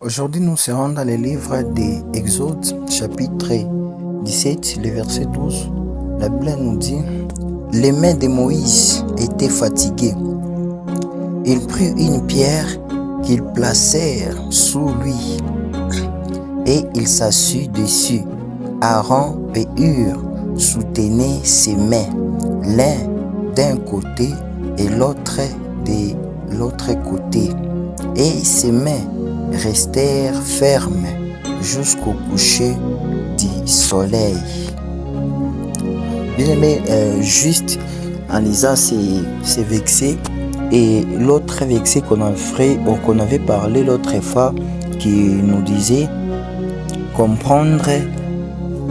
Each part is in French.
Aujourd'hui, nous serons dans le livre d'Exode, chapitre 17, le verset 12. La Bible nous dit: les mains de Moïse étaient fatiguées. Ils prirent une pierre qu'ils placèrent sous lui et il s'assit dessus. Aaron et Hur soutenaient ses mains, l'un d'un côté et l'autre de l'autre côté, et ses mains restèrent fermes jusqu'au coucher du soleil. Bien aimé, juste en lisant ces versets et l'autre verset qu'on avait parlé l'autre fois, qui nous disait comprendre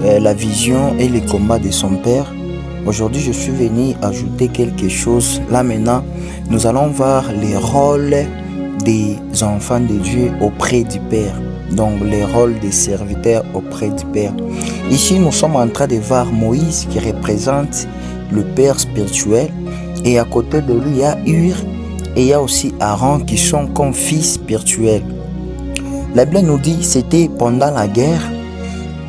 la vision et les combats de son père. Aujourd'hui, je suis venu ajouter quelque chose. Là maintenant, nous allons voir les rôles des enfants de Dieu auprès du Père. Donc, les rôles des serviteurs auprès du Père. Ici, nous sommes en train de voir Moïse qui représente le Père spirituel. Et à côté de lui, il y a Hur et il y a aussi Aaron qui sont comme fils spirituels. La Bible nous dit que c'était pendant la guerre.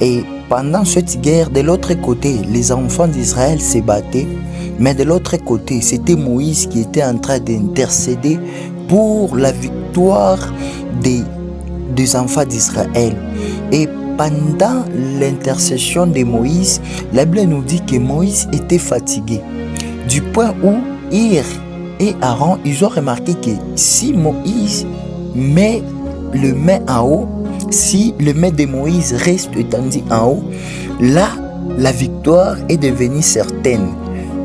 Et pendant cette guerre, de l'autre côté, les enfants d'Israël se battaient. Mais de l'autre côté, c'était Moïse qui était en train d'intercéder pour la victoire des enfants d'Israël. Et pendant l'intercession de Moïse, la Bible nous dit que Moïse était fatigué. Du point où Hur et Aaron, ils ont remarqué que si Moïse met le main en haut, si le main de Moïse reste étendu en haut, là, la victoire est devenue certaine.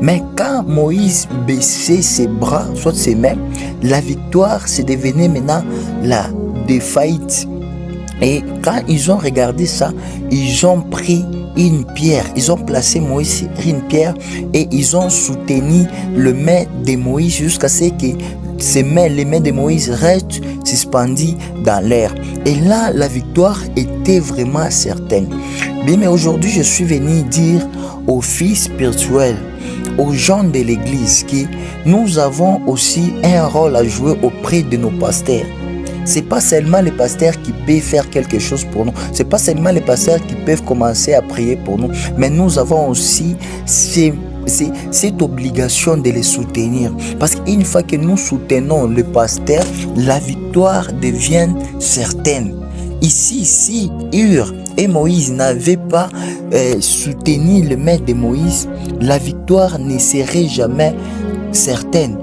Mais quand Moïse baissait ses bras, soit ses mains, la victoire c'est devenu maintenant la défaillite. Et quand ils ont regardé ça, ils ont pris une pierre, ils ont placé Moïse sur une pierre et ils ont soutenu le main de Moïse jusqu'à ce que les mains de Moïse restent suspendues dans l'air. Et là, la victoire était vraiment certaine. Bien, mais aujourd'hui, je suis venu dire aux fils spirituels, aux gens de l'église, que nous avons aussi un rôle à jouer auprès de nos pasteurs. C'est pas seulement les pasteurs qui peuvent faire quelque chose pour nous. C'est pas seulement les pasteurs qui peuvent commencer à prier pour nous. Mais nous avons aussi cette obligation de les soutenir. Parce qu'une fois que nous soutenons le pasteur, la victoire devient certaine. Ici, si Hur et Moïse n'avaient pas soutenu le main de Moïse, la victoire ne serait jamais certaine.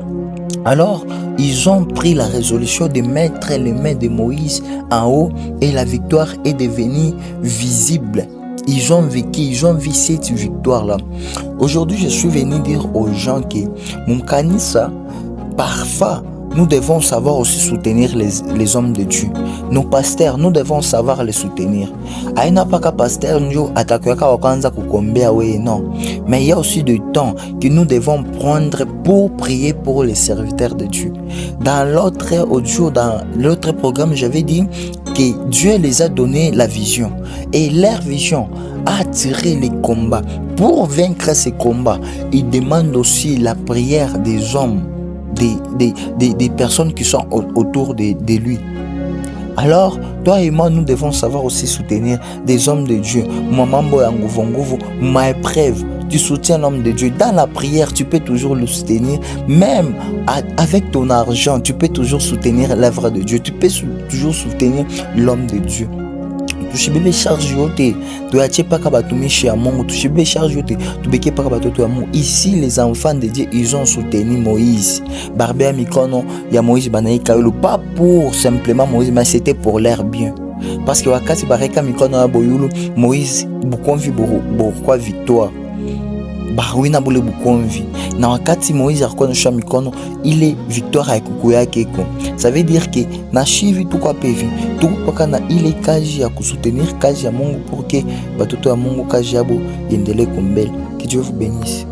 Alors, ils ont pris la résolution de mettre les mains de Moïse en haut et la victoire est devenue visible. Ils ont vu cette victoire-là. Aujourd'hui, je suis venu dire aux gens que mon kanisa, parfois, nous devons savoir aussi soutenir les hommes de Dieu. Nos pasteurs, nous devons savoir les soutenir. Aina paka pasteur njo atakweka wakanza kukombea we, non. Mais il y a aussi du temps que nous devons prendre pour prier pour les serviteurs de Dieu. Dans l'autre audio, dans l'autre programme, j'avais dit que Dieu les a donné la vision. Et leur vision a attiré les combats. Pour vaincre ces combats, ils demandent aussi la prière des hommes. Des personnes qui sont autour de lui. Alors, toi et moi, nous devons savoir aussi soutenir des hommes de Dieu. Ma épreuve, tu soutiens l'homme de Dieu. Dans la prière, tu peux toujours le soutenir. Même avec ton argent, tu peux toujours soutenir l'œuvre de Dieu. Tu peux toujours soutenir l'homme de Dieu. Tushibebe charge yote tuache paka batumishi ya Mungu, tushibebe charge yote tubeke paka batoto ya Mungu. Ici les enfants de Dieu, ils ont soutenu Moïse. Barbea mikono ya Moïse banaika yulu, pas pour simplement Moïse, mais c'était pour leur bien. Parce que wakati bareka mikono ya boyulu Moïse bukonvi pourquoi victoire. Barwina bule bukonvi. Na wakati Moïse akonosha mikono ile victoire haikukuya keko. Ça veut dire que na shivi tukwa pevi tukupaka na ile kazi ya kusoutenir kazi ya Mungu pour que batoto ya Mungu kazi yabo yendele kumbele. Que Dieu vous bénisse.